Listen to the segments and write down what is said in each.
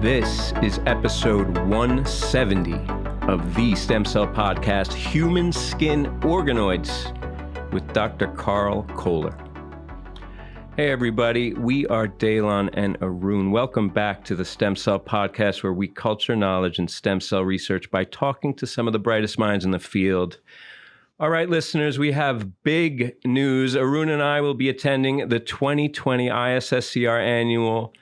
This is episode 170 of the Stem Cell Podcast, Human Skin Organoids, with Dr. Karl Koehler. Hey everybody, we are Daylon and Arun. Welcome back to the Stem Cell Podcast, where we culture knowledge in stem cell research by talking to some of the brightest minds in the field. All right, listeners, we have big news. Arun and I will be attending the 2020 ISSCR annual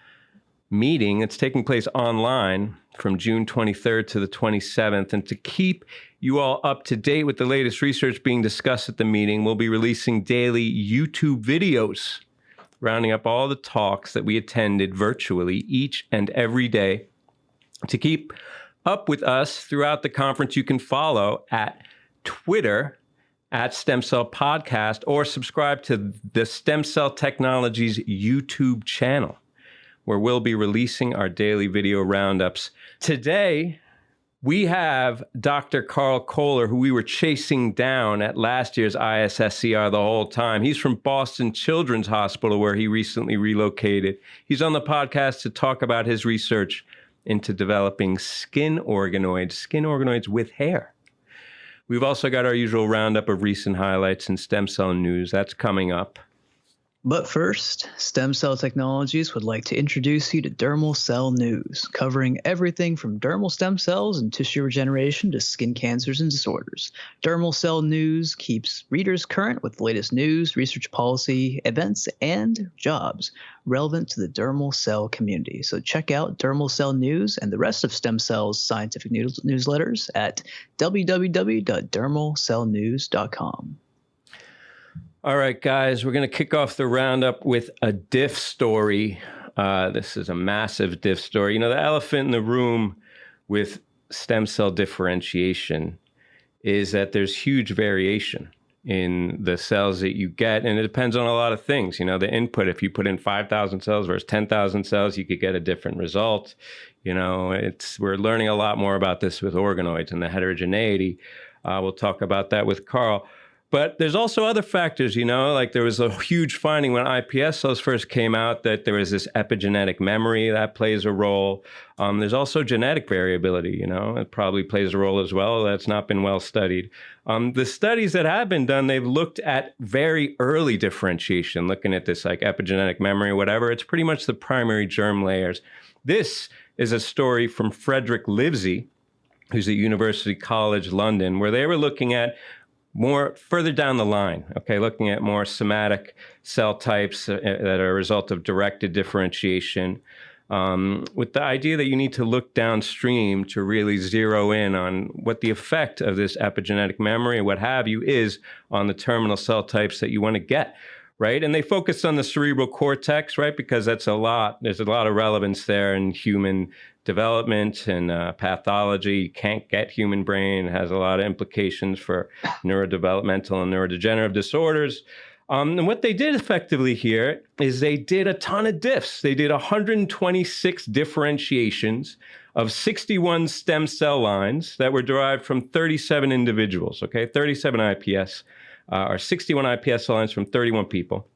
meeting. It's taking place online from June 23rd to the 27th. And to keep you all up to date with the latest research being discussed at the meeting, we'll be releasing daily YouTube videos, rounding up all the talks that we attended virtually each and every day. To keep up with us throughout the conference, you can follow at Twitter at Stem Cell Podcast, or subscribe to the Stem Cell Technologies YouTube channel, where we'll be releasing our daily video roundups. Today, we have Dr. Karl Koehler, who we were chasing down at last year's ISSCR the whole time. He's from Boston Children's Hospital, where he recently relocated. He's on the podcast to talk about his research into developing skin organoids with hair. We've also got our usual roundup of recent highlights and stem cell news. That's coming up. But first, Stem Cell Technologies would like to introduce you to Dermal Cell News, covering everything from dermal stem cells and tissue regeneration to skin cancers and disorders. Dermal Cell News keeps readers current with the latest news, research policy, events, and jobs relevant to the dermal cell community. So check out Dermal Cell News and the rest of Stem Cell's scientific newsletters at www.dermalcellnews.com. All right, guys, we're going to kick off the roundup with a diff story. This is a massive diff story. You know, the elephant in the room with stem cell differentiation is that there's huge variation in the cells that you get, and it depends on a lot of things. You know, the input, if you put in 5,000 cells versus 10,000 cells, you could get a different result. You know, we're learning a lot more about this with organoids and the heterogeneity. We'll talk about that with Karl. But there's also other factors, you know, like there was a huge finding when iPS cells first came out that there was this epigenetic memory that plays a role. There's also genetic variability, you know, it probably plays a role as well. That's not been well studied. The studies that have been done, they've looked at very early differentiation, looking at this like epigenetic memory, whatever. It's pretty much the primary germ layers. This is a story from Frederick Livesey, who's at University College London, where they were looking at more further down the line, okay, looking at more somatic cell types that are a result of directed differentiation, with the idea that you need to look downstream to really zero in on what the effect of this epigenetic memory and what have you is on the terminal cell types that you want to get, right? And they focused on the cerebral cortex, right, because there's a lot of relevance there in human development and pathology. You can't get human brain. It has a lot of implications for neurodevelopmental and neurodegenerative disorders. And what they did effectively here is they did a ton of diffs. They did 126 differentiations of 61 stem cell lines that were derived from 37 individuals, okay? 37 IPS, or 61 IPS cell lines from 31 people.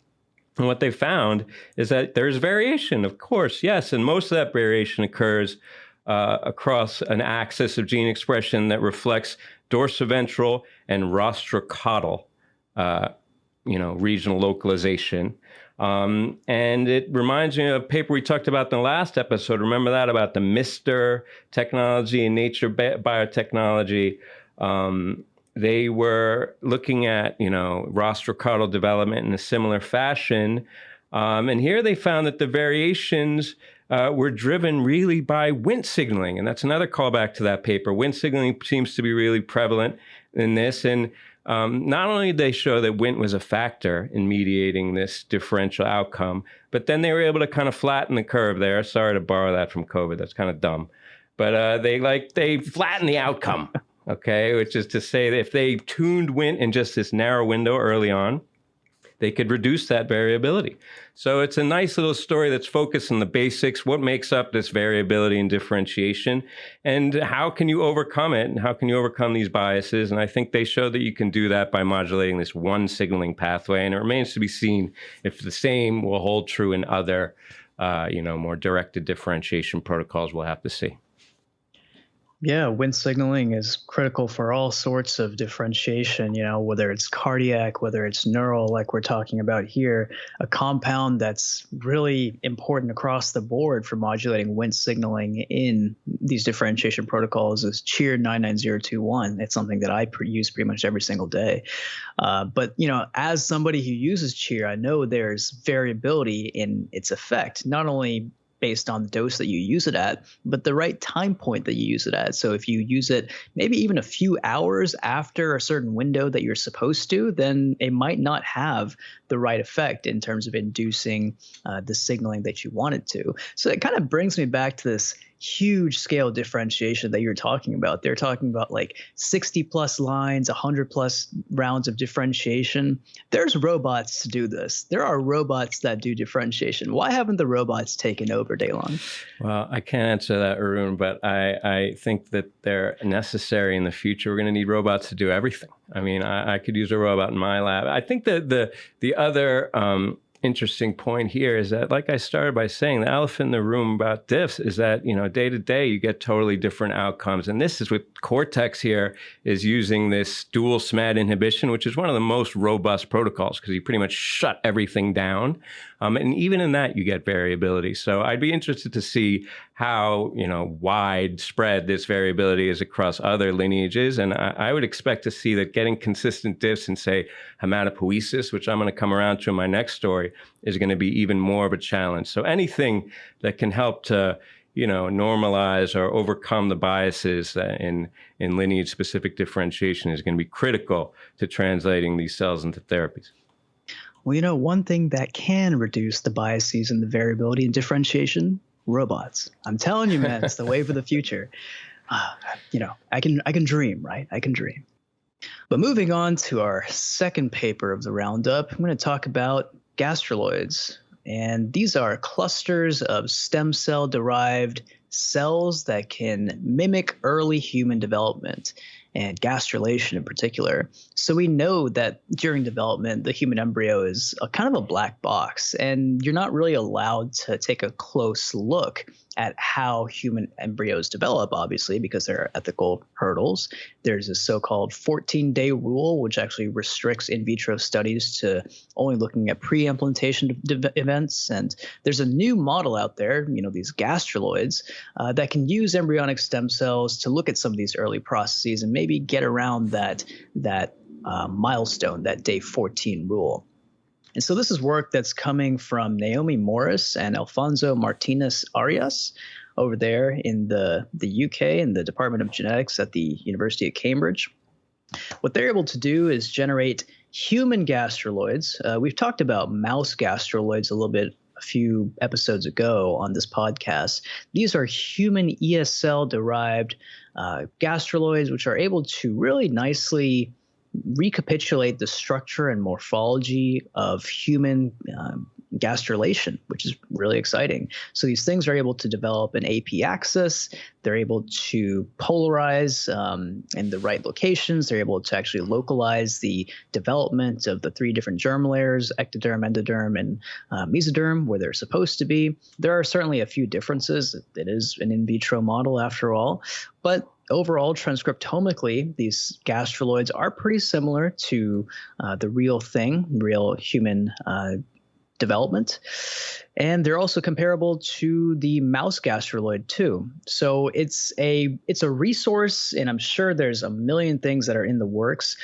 And what they found is that there's variation, of course, yes, and most of that variation occurs across an axis of gene expression that reflects dorsiventral and rostrocaudal, regional localization. And it reminds me of a paper we talked about in the last episode. Remember that about the MR technology and Nature Biotechnology? They were looking at, rostrocaudal development in a similar fashion. And here they found that the variations were driven really by Wnt signaling. And that's another callback to that paper. Wnt signaling seems to be really prevalent in this. And not only did they show that Wnt was a factor in mediating this differential outcome, but then they were able to kind of flatten the curve there. Sorry to borrow that from COVID. That's kind of dumb. But they flattened the outcome. Okay, which is to say that if they tuned Wnt in just this narrow window early on, they could reduce that variability. So it's a nice little story that's focused on the basics, what makes up this variability and differentiation, and how can you overcome it, and how can you overcome these biases. And I think they show that you can do that by modulating this one signaling pathway, and it remains to be seen if the same will hold true in other more directed differentiation protocols we'll have to see. Yeah, Wnt signaling is critical for all sorts of differentiation, whether it's cardiac, whether it's neural, like we're talking about here. A compound that's really important across the board for modulating Wnt signaling in these differentiation protocols is CHEER 99021. It's something that I use pretty much every single day. But, as somebody who uses CHEER, I know there's variability in its effect, not only based on the dose that you use it at, but the right time point that you use it at. So if you use it maybe even a few hours after a certain window that you're supposed to, then it might not have the right effect in terms of inducing the signaling that you want it to. So it kind of brings me back to this huge scale differentiation that you're talking about. They're talking about like 60 plus lines, 100 plus rounds of differentiation. There's robots to do this. There are robots that do differentiation. Why haven't the robots taken over, Daylon? Well, I can't answer that, Arun, but I think that they're necessary in the future. We're going to need robots to do everything. I mean, I could use a robot in my lab. I think that the other interesting point here is that, like I started by saying, the elephant in the room about diffs is that, day to day, you get totally different outcomes. And this is with Cortex here is using this dual SMAD inhibition, which is one of the most robust protocols because you pretty much shut everything down. And even in that, you get variability. So I'd be interested to see how, widespread this variability is across other lineages. And I would expect to see that getting consistent diffs in, say, hematopoiesis, which I'm going to come around to in my next story, is going to be even more of a challenge. So anything that can help to, normalize or overcome the biases in lineage-specific differentiation is going to be critical to translating these cells into therapies. Well, one thing that can reduce the biases and the variability in differentiation, robots. I'm telling you, man, it's the wave of the future. I can dream, right? I can dream. But moving on to our second paper of the Roundup, I'm going to talk about gastroloids. And these are clusters of stem cell derived cells that can mimic early human development and gastrulation in particular. So we know that during development, the human embryo is a kind of a black box, and you're not really allowed to take a close look at how human embryos develop, obviously, because there are ethical hurdles. There's a so-called 14-day rule, which actually restricts in vitro studies to only looking at pre-implantation events. And there's a new model out there, these gastroloids, that can use embryonic stem cells to look at some of these early processes and maybe get around that milestone, that day 14 rule. And so this is work that's coming from Naomi Morris and Alfonso Martinez Arias over there in the UK in the Department of Genetics at the University of Cambridge. What they're able to do is generate human gastroloids. We've talked about mouse gastroloids a little bit a few episodes ago on this podcast. These are human ESL-derived gastroloids, which are able to really nicely recapitulate the structure and morphology of human gastrulation, which is really exciting. So these things are able to develop an AP axis. They're able to polarize in the right locations. They're able to actually localize the development of the three different germ layers, ectoderm, endoderm, and mesoderm, where they're supposed to be. There are certainly a few differences. It is an in vitro model after all, but overall, transcriptomically, these gastroloids are pretty similar to the real thing, real human development. And they're also comparable to the mouse gastroloid too. So it's a resource, and I'm sure there's a million things that are in the works.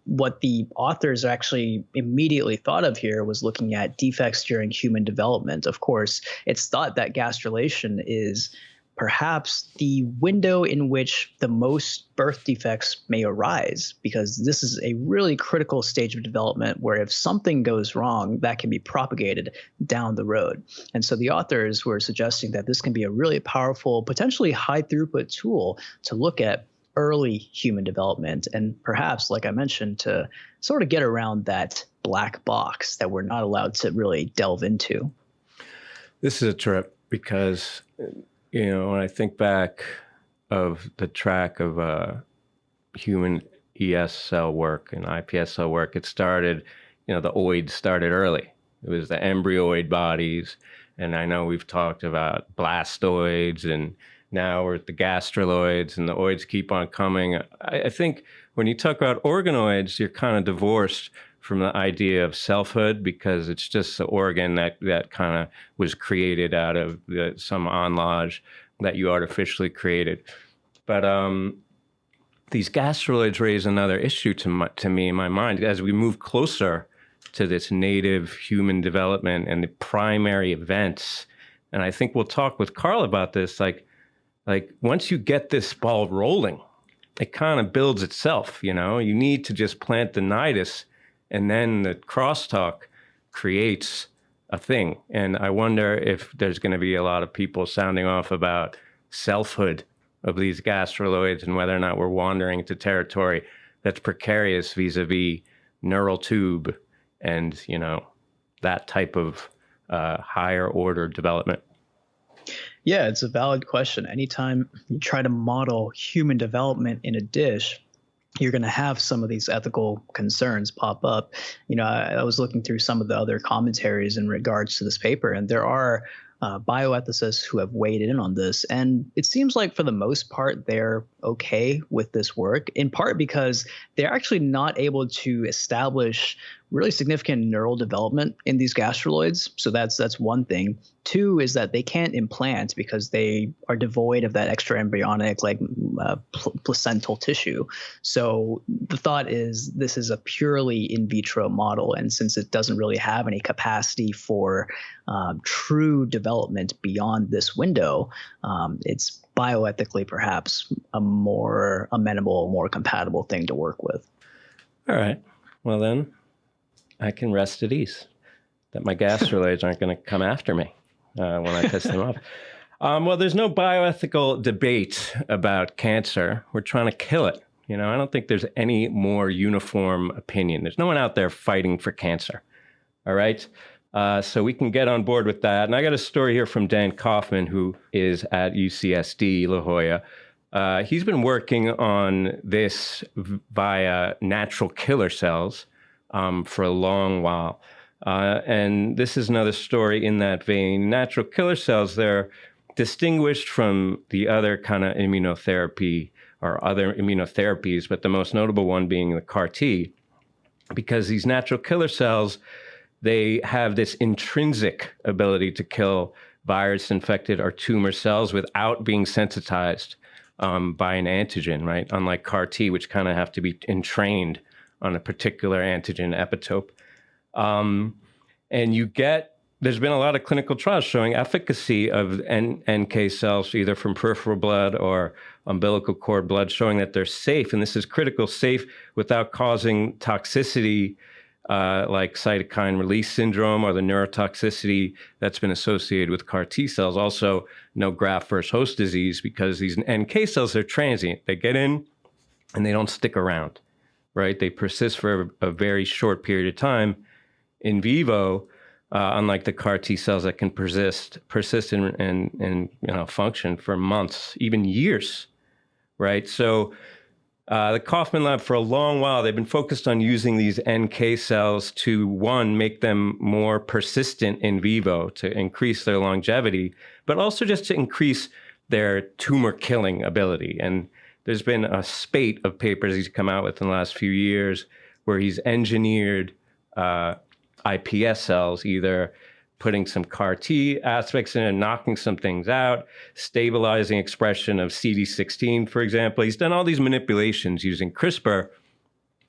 What the authors actually immediately thought of here was looking at defects during human development. Of course, it's thought that gastrulation is perhaps the window in which the most birth defects may arise, because this is a really critical stage of development where if something goes wrong, that can be propagated down the road. And so the authors were suggesting that this can be a really powerful, potentially high throughput tool to look at early human development and perhaps, like I mentioned, to sort of get around that black box that we're not allowed to really delve into. This is a trip because when I think back of the track of human ES cell work and iPS cell work, it started, the oids started early. It was the embryoid bodies, And I know we've talked about blastoids, and now we're at the gastroloids, and the oids keep on coming. I think when you talk about organoids, you're kind of divorced from the idea of selfhood, because it's just the organ that kind of was created out of some enlage that you artificially created. But these gastroloids raise another issue to me in my mind as we move closer to this native human development and the primary events. And I think we'll talk with Karl about this. Like once you get this ball rolling, it kind of builds itself. You need to just plant the nidus, and then the crosstalk creates a thing. And I wonder if there's going to be a lot of people sounding off about selfhood of these gastroloids, and whether or not we're wandering into territory that's precarious vis-a-vis neural tube and, that type of higher order development. Yeah, it's a valid question. Anytime you try to model human development in a dish, you're going to have some of these ethical concerns pop up. I was looking through some of the other commentaries in regards to this paper, and there are bioethicists who have weighed in on this. And it seems like for the most part, they're okay with this work, in part because they're actually not able to establish really significant neural development in these gastroloids. So that's one thing. Two is that they can't implant because they are devoid of that extra embryonic, placental tissue. So the thought is this is a purely in vitro model. And since it doesn't really have any capacity for true development beyond this window, it's bioethically perhaps a more amenable, more compatible thing to work with. All right. Well, then I can rest at ease that my gastroloids aren't going to come after me when I piss them off. Well, there's no bioethical debate about cancer. We're trying to kill it. I don't think there's any more uniform opinion. There's no one out there fighting for cancer. All right. So we can get on board with that. And I got a story here from Dan Kaufman, who is at UCSD La Jolla. He's been working on this via natural killer cells for a long while. And this is another story in that vein. Natural killer cells, they're distinguished from the other kind of immunotherapy or other immunotherapies, but the most notable one being the CAR T, because these natural killer cells, they have this intrinsic ability to kill virus-infected or tumor cells without being sensitized by an antigen, right? Unlike CAR T, which kind of have to be entrained on a particular antigen epitope. And there's been a lot of clinical trials showing efficacy of NK cells, either from peripheral blood or umbilical cord blood, showing that they're safe. And this is critical, safe without causing toxicity, like cytokine release syndrome or the neurotoxicity that's been associated with CAR T cells. Also, no graft versus host disease, because these NK cells are transient. They get in and they don't stick around, right? They persist for a very short period of time in vivo, unlike the CAR T cells that can persist and function for months, even years, right? So the Kaufman lab, for a long while, they've been focused on using these NK cells to, one, make them more persistent in vivo, to increase their longevity, but also just to increase their tumor killing ability. And there's been a spate of papers he's come out with in the last few years where he's engineered iPS cells, either putting some CAR T aspects in and knocking some things out, stabilizing expression of CD16, for example. He's done all these manipulations using CRISPR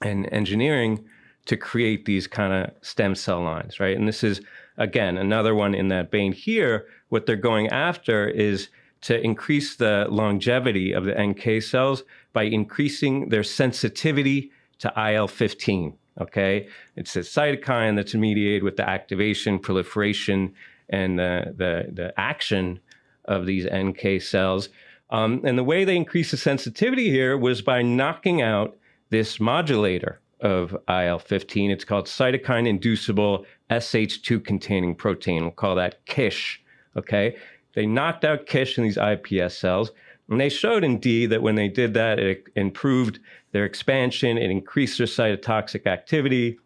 and engineering to create these kind of stem cell lines, right? And this is, again, another one in that vein here. What they're going after is to increase the longevity of the NK cells by increasing their sensitivity to IL-15. Okay, it's a cytokine that's mediated with the activation, proliferation, and the action of these NK cells. And the way they increase the sensitivity here was by knocking out this modulator of IL-15. It's called cytokine-inducible SH2-containing protein. We'll call that KISH. Okay, they knocked out KISH in these iPS cells. And they showed indeed that when they did that, it improved their expansion, it increased their cytotoxic activity,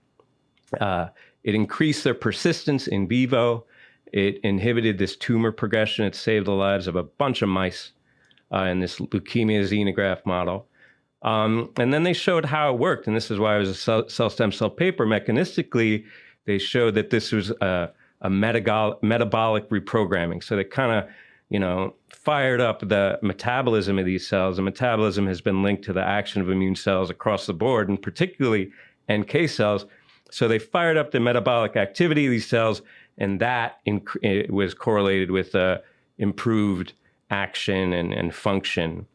it increased their persistence in vivo, It inhibited this tumor progression. It saved the lives of a bunch of mice in this leukemia xenograft model. And then they showed how it worked. And this is why it was a cell stem cell paper. Mechanistically, they showed that this was a metabolic reprogramming. So they kind of, fired up the metabolism of these cells. And metabolism has been linked to the action of immune cells across the board, and particularly NK cells. So they fired up the metabolic activity of these cells, and that it was correlated with improved action and function.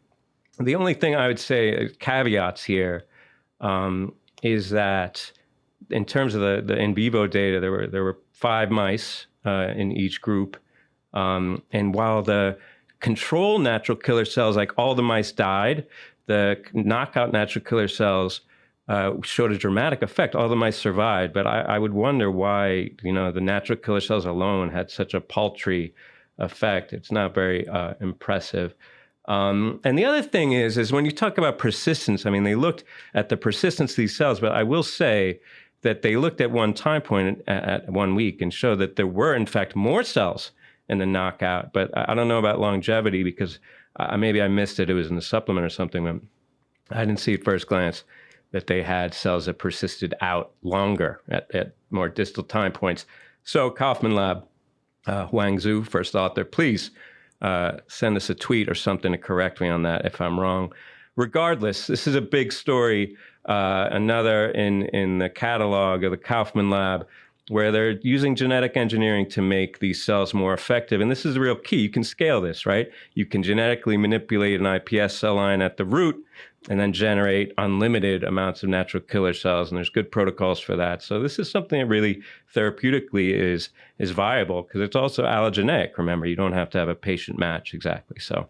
The only thing I would say, caveats here, is that in terms of the in vivo data, there were 5 mice in each group. And while the control natural killer cells, like all the mice died, the knockout natural killer cells showed a dramatic effect. All the mice survived, but I would wonder why, the natural killer cells alone had such a paltry effect. It's not very impressive. And the other thing is when you talk about persistence, they looked at the persistence of these cells, but I will say that they looked at one time point at 1 week and showed that there were, in fact, more cells in the knockout. But I don't know about longevity because maybe I missed it. It was in the supplement or something. But I didn't see at first glance that they had cells that persisted out longer at more distal time points. So Kaufman Lab, Huang Zhu, first author, please send us a tweet or something to correct me on that if I'm wrong. Regardless, this is a big story, another in the catalog of the Kaufman Lab, where they're using genetic engineering to make these cells more effective. And this is the real key. You can scale this, right? You can genetically manipulate an iPS cell line at the root and then generate unlimited amounts of natural killer cells. And there's good protocols for that. So this is something that really therapeutically is viable because it's also allogeneic. Remember, you don't have to have a patient match exactly. So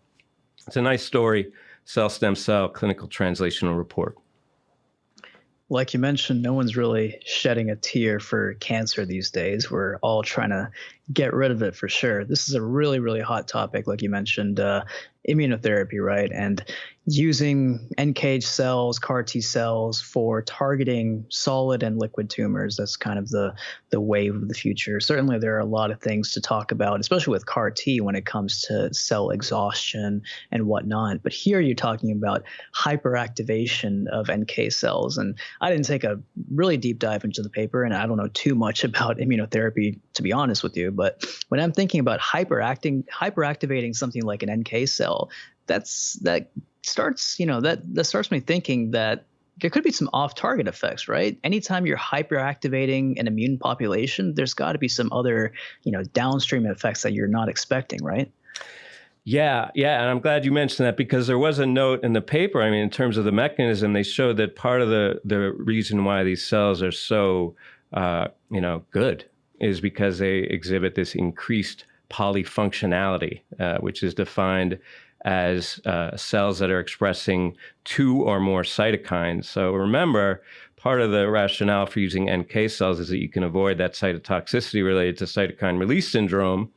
it's a nice story. Cell Stem Cell Clinical Translational Report. Like you mentioned, no one's really shedding a tear for cancer these days. We're all trying to get rid of it for sure. This is a really, really hot topic, like you mentioned, immunotherapy, right? And using NK cells, CAR T cells for targeting solid and liquid tumors. That's kind of the wave of the future. Certainly, there are a lot of things to talk about, especially with CAR T when it comes to cell exhaustion and whatnot. But here you're talking about hyperactivation of NK cells. And I didn't take a really deep dive into the paper, and I don't know too much about immunotherapy, to be honest with you. But when I'm thinking about hyperactivating something like an NK cell, that starts me thinking that there could be some off-target effects, right? Anytime you're hyperactivating an immune population, there's got to be some other, downstream effects that you're not expecting, right? Yeah, and I'm glad you mentioned that because there was a note in the paper. In terms of the mechanism, they showed that part of the reason why these cells are so, good is because they exhibit this increased polyfunctionality, which is defined as cells that are expressing 2 or more cytokines. So remember, part of the rationale for using NK cells is that you can avoid that cytotoxicity related to cytokine release syndrome.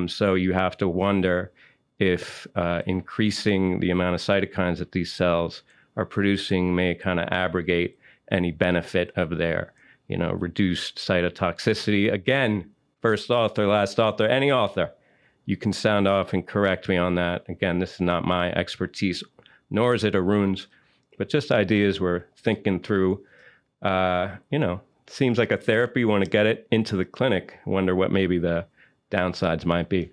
So you have to wonder if increasing the amount of cytokines that these cells are producing may kind of abrogate any benefit of their, reduced cytotoxicity. Again, first author, last author, any author, you can sound off and correct me on that. Again, this is not my expertise, nor is it Arun's, but just ideas we're thinking through. Seems like a therapy. You want to get it into the clinic. Wonder what maybe the downsides might be.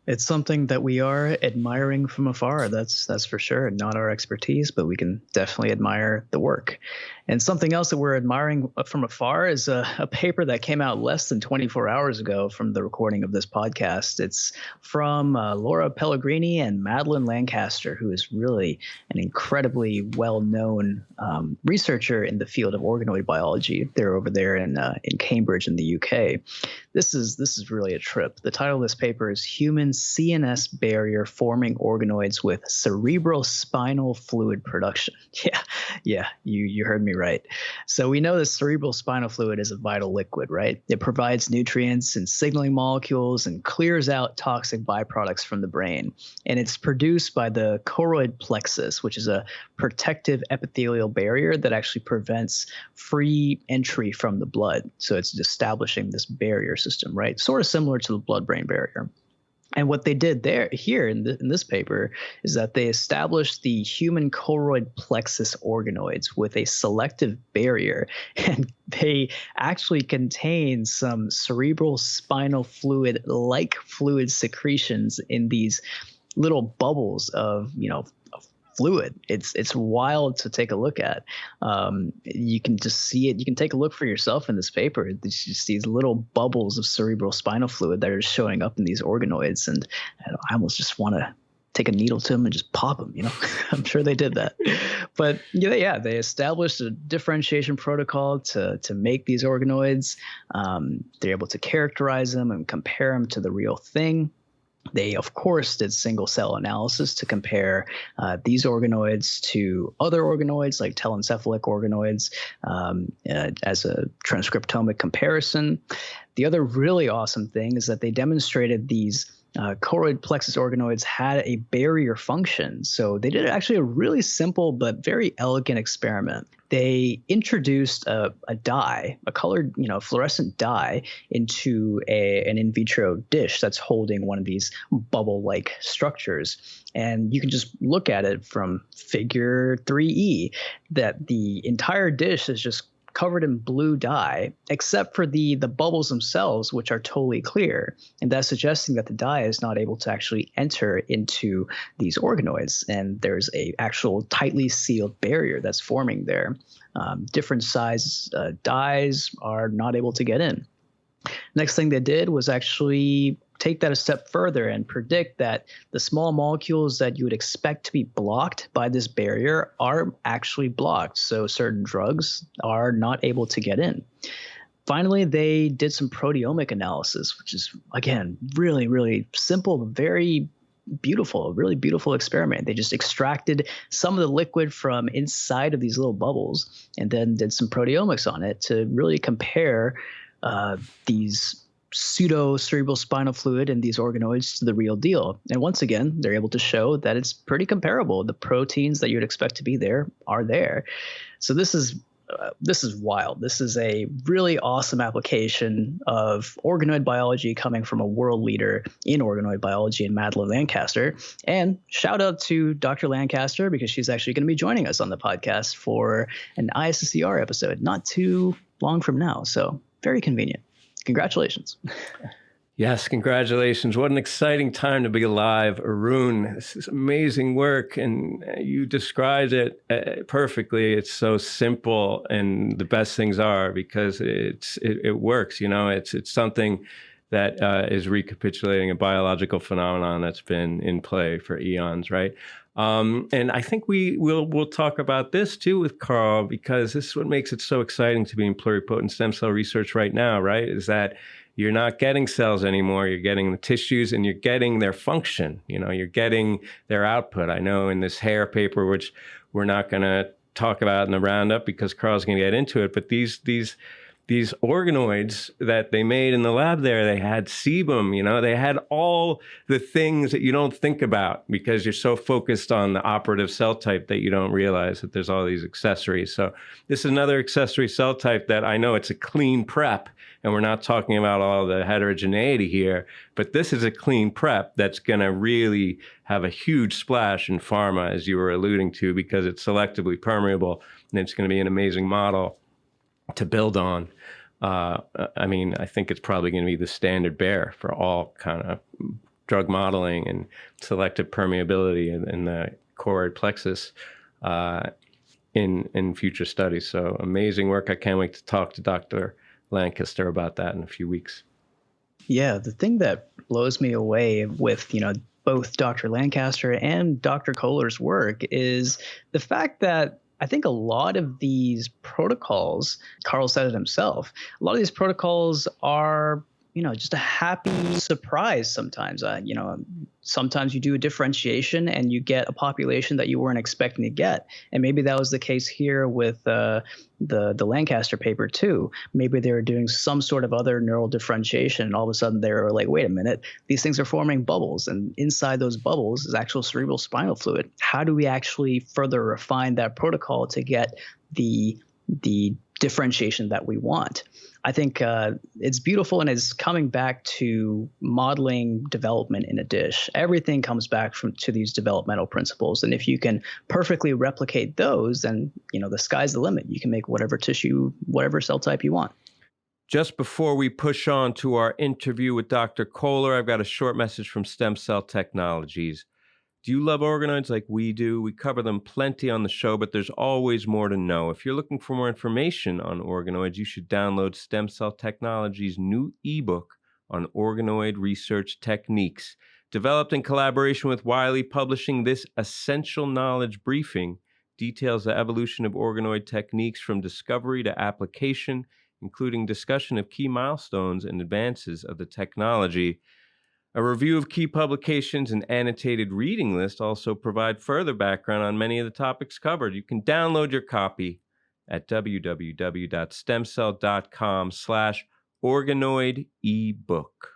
It's something that we are admiring from afar. That's for sure. Not our expertise, but we can definitely admire the work. And something else that we're admiring from afar is a paper that came out less than 24 hours ago from the recording of this podcast. It's from Laura Pellegrini and Madeline Lancaster, who is really an incredibly well-known researcher in the field of organoid biology. They're over there in Cambridge in the UK. This is really a trip. The title of this paper is Human CNS barrier forming organoids with cerebral spinal fluid production. Yeah, you heard me right. So we know the cerebral spinal fluid is a vital liquid, right? It provides nutrients and signaling molecules and clears out toxic byproducts from the brain. And it's produced by the choroid plexus, which is a protective epithelial barrier that actually prevents free entry from the blood. So it's establishing this barrier system, right? Sort of similar to the blood-brain barrier. And what they did here in this paper is that they established the human choroid plexus organoids with a selective barrier, and they actually contain some cerebral spinal fluid-like fluid secretions in these little bubbles of fluid. It's wild to take a look at. You can just see it. You can take a look for yourself in this paper. It's just these little bubbles of cerebral spinal fluid that are showing up in these organoids, and I almost just want to take a needle to them and just pop them. I'm sure they did that. But they established a differentiation protocol to make these organoids. They're able to characterize them and compare them to the real thing. They, of course, did single-cell analysis to compare these organoids to other organoids like telencephalic organoids as a transcriptomic comparison. The other really awesome thing is that they demonstrated these choroid plexus organoids had a barrier function. So they did actually a really simple but very elegant experiment. They introduced a dye, a colored, fluorescent dye into an in vitro dish that's holding one of these bubble-like structures. And you can just look at it from figure 3E that the entire dish is just covered in blue dye, except for the bubbles themselves, which are totally clear. And that's suggesting that the dye is not able to actually enter into these organoids. And there's a actual tightly sealed barrier that's forming there. Different size dyes are not able to get in. Next thing they did was actually take that a step further and predict that the small molecules that you would expect to be blocked by this barrier are actually blocked. So certain drugs are not able to get in. Finally, they did some proteomic analysis, which is, again, really, really simple, very beautiful, really beautiful experiment. They just extracted some of the liquid from inside of these little bubbles and then did some proteomics on it to really compare these pseudo cerebral spinal fluid and these organoids to the real deal. And once again, they're able to show that it's pretty comparable. The proteins that you'd expect to be there are there. So this is wild. This is a really awesome application of organoid biology coming from a world leader in organoid biology in Madeline Lancaster. And shout out to Dr. Lancaster, because she's actually going to be joining us on the podcast for an ISSCR episode not too long from now. So very convenient. Congratulations. Yes, congratulations. What an exciting time to be alive, Arun. This is amazing work, and you described it perfectly. It's so simple, and the best things are because it works. It's something that is recapitulating a biological phenomenon that's been in play for eons, right? And I think we'll talk about this too with Karl, because this is what makes it so exciting to be in pluripotent stem cell research right now, right? Is that you're not getting cells anymore. You're getting the tissues and you're getting their function. You're getting their output. I know in this hair paper, which we're not going to talk about in the Roundup because Karl's going to get into it, but these organoids that they made in the lab there, they had sebum, they had all the things that you don't think about because you're so focused on the operative cell type that you don't realize that there's all these accessories. So this is another accessory cell type that I know it's a clean prep, and we're not talking about all the heterogeneity here, but this is a clean prep that's going to really have a huge splash in pharma, as you were alluding to, because it's selectively permeable, and it's going to be an amazing model to build on. I think it's probably going to be the standard bearer for all kind of drug modeling and selective permeability in the choroid plexus in future studies. So amazing work. I can't wait to talk to Dr. Lancaster about that in a few weeks. Yeah, the thing that blows me away with, both Dr. Lancaster and Dr. Koehler's work is the fact that I think a lot of these protocols, Karl said it himself, a lot of these protocols are just a happy surprise sometimes. Sometimes you do a differentiation and you get a population that you weren't expecting to get. And maybe that was the case here with the Lancaster paper too. Maybe they were doing some sort of other neural differentiation, and all of a sudden they were like, wait a minute, these things are forming bubbles, and inside those bubbles is actual cerebral spinal fluid. How do we actually further refine that protocol to get the differentiation that we want? I think it's beautiful, and it's coming back to modeling development in a dish. Everything comes back to these developmental principles. And if you can perfectly replicate those, then, the sky's the limit. You can make whatever tissue, whatever cell type you want. Just before we push on to our interview with Dr. Koehler, I've got a short message from STEMCELL Technologies. Do you love organoids like we do? We cover them plenty on the show, but there's always more to know. If you're looking for more information on organoids, you should download STEMCELL Technologies' new ebook on organoid research techniques. Developed in collaboration with Wiley Publishing, this essential knowledge briefing details the evolution of organoid techniques from discovery to application, including discussion of key milestones and advances of the technology. A review of key publications and annotated reading list also provide further background on many of the topics covered. You can download your copy at www.stemcell.com/organoid-ebook.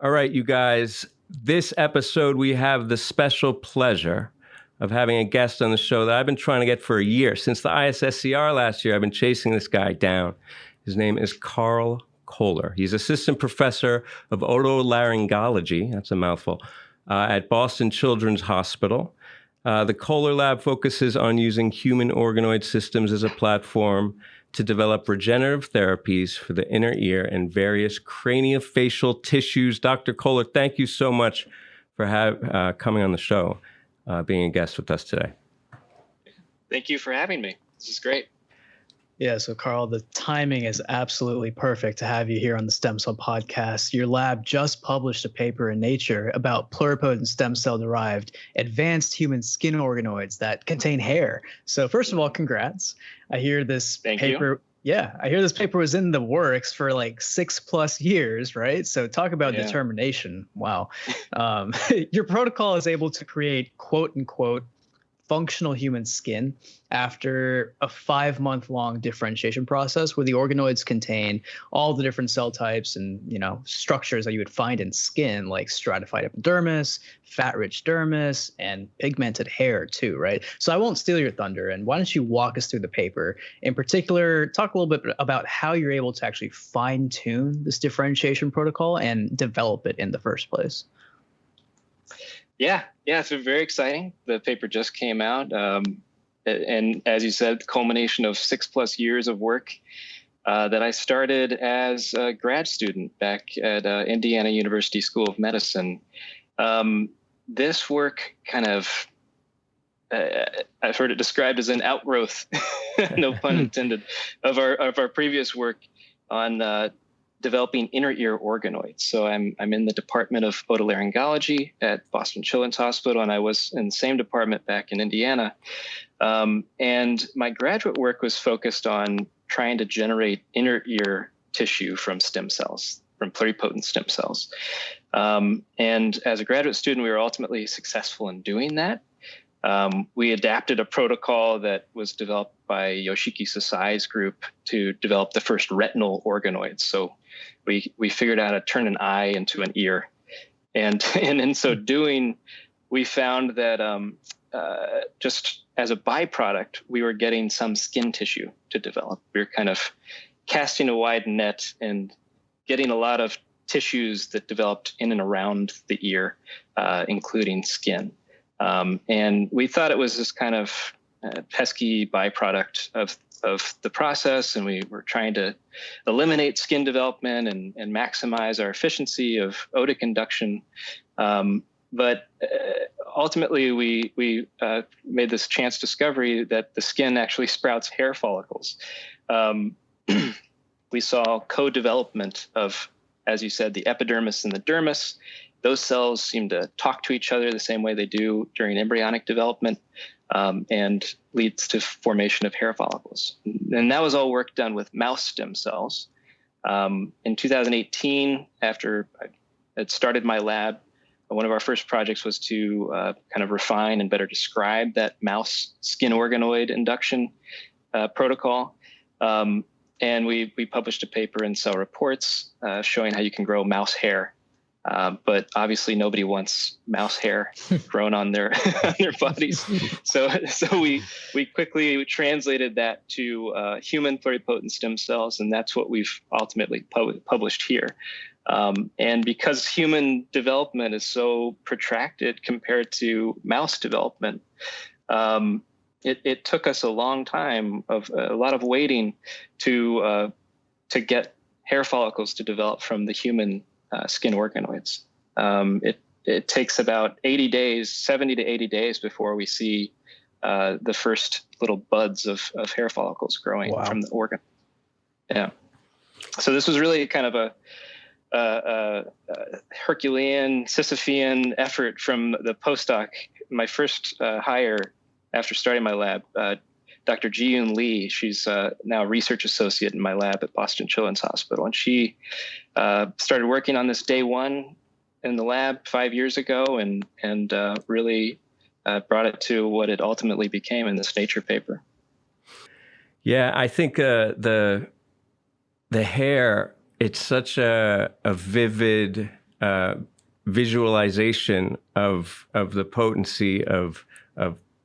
All right, you guys, this episode we have the special pleasure of having a guest on the show that I've been trying to get for a year. Since the ISSCR last year, I've been chasing this guy down. His name is Karl Koehler. He's assistant professor of otolaryngology, that's a mouthful, at Boston Children's Hospital. The Koehler Lab focuses on using human organoid systems as a platform to develop regenerative therapies for the inner ear and various craniofacial tissues. Dr. Koehler, thank you so much for coming on the show, being a guest with us today. Thank you for having me. This is great. Yeah, so Karl, the timing is absolutely perfect to have you here on the Stem Cell Podcast. Your lab just published a paper in Nature about pluripotent stem cell-derived advanced human skin organoids that contain hair. So first of all, congrats. I hear this paper. Yeah, I hear this paper was in the works for like 6+ years, right? So talk about determination. Wow. Your protocol is able to create quote unquote functional human skin after a 5-month-long differentiation process where the organoids contain all the different cell types and structures that you would find in skin, like stratified epidermis, fat-rich dermis, and pigmented hair too, right? So I won't steal your thunder, and why don't you walk us through the paper? In particular, talk a little bit about how you're able to actually fine-tune this differentiation protocol and develop it in the first place. Yeah, it's very exciting. The paper just came out, and as you said, the culmination of 6+ years of work that I started as a grad student back at Indiana University School of Medicine. This work kind of, I've heard it described as an outgrowth, no pun intended, of our previous work on developing inner ear organoids. So I'm in the Department of Otolaryngology at Boston Children's Hospital, and I was in the same department back in Indiana. And my graduate work was focused on trying to generate inner ear tissue from stem cells, from pluripotent stem cells. And as a graduate student, we were ultimately successful in doing that. We adapted a protocol that was developed by Yoshiki Sasai's group to develop the first retinal organoids. So we figured out how to turn an eye into an ear. And in so doing, we found that just as a byproduct, we were getting some skin tissue to develop. We were kind of casting a wide net and getting a lot of tissues that developed in and around the ear, including skin. And we thought it was this kind of pesky byproduct of the process, and we were trying to eliminate skin development and maximize our efficiency of otic induction. But ultimately, we made this chance discovery that the skin actually sprouts hair follicles. We saw co-development of, as you said, the epidermis and the dermis. Those cells seem to talk to each other the same way they do during embryonic development. and leads to formation of hair follicles. And that was all work done with mouse stem cells. In 2018, after I had started my lab, one of our first projects was to kind of refine and better describe that mouse skin organoid induction protocol. And we published a paper in Cell Reports showing how you can grow mouse hair. But obviously nobody wants mouse hair grown on their on their bodies. So we quickly translated that to human pluripotent stem cells, and that's what we've ultimately published here. And because human development is so protracted compared to mouse development, it took us a long time of a lot of waiting to get hair follicles to develop from the human skin organoids. It takes about 80 days, 70 to 80 days before we see the first little buds of hair follicles growing from the organ. Yeah. So this was really kind of a Herculean, Sisyphean effort from the postdoc. My first hire after starting my lab, Dr. Ji-Yoon Lee. She's now a research associate in my lab at Boston Children's Hospital. And she started working on this day one in the lab 5 years ago and really brought it to what it ultimately became in this Nature paper. Yeah, I think the hair, it's such a vivid visualization of the potency of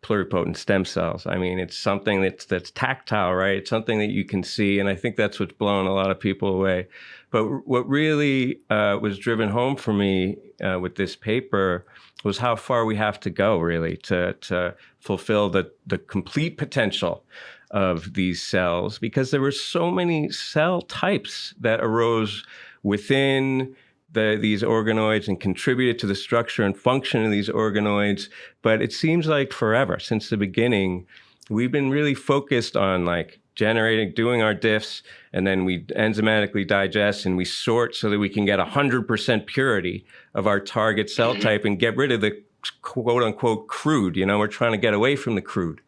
pluripotent stem cells. I mean, it's something that's tactile, right? It's something that you can see, and I think that's what's blown a lot of people away. But what really was driven home for me with this paper was how far we have to go, really, to fulfill the complete potential of these cells, because there were so many cell types that arose within these organoids and contributed to the structure and function of these organoids. But it seems like forever, since the beginning, we've been really focused on like doing our diffs, and then we enzymatically digest and we sort so that we can get 100% purity of our target cell type and get rid of the quote unquote crude. We're trying to get away from the crude.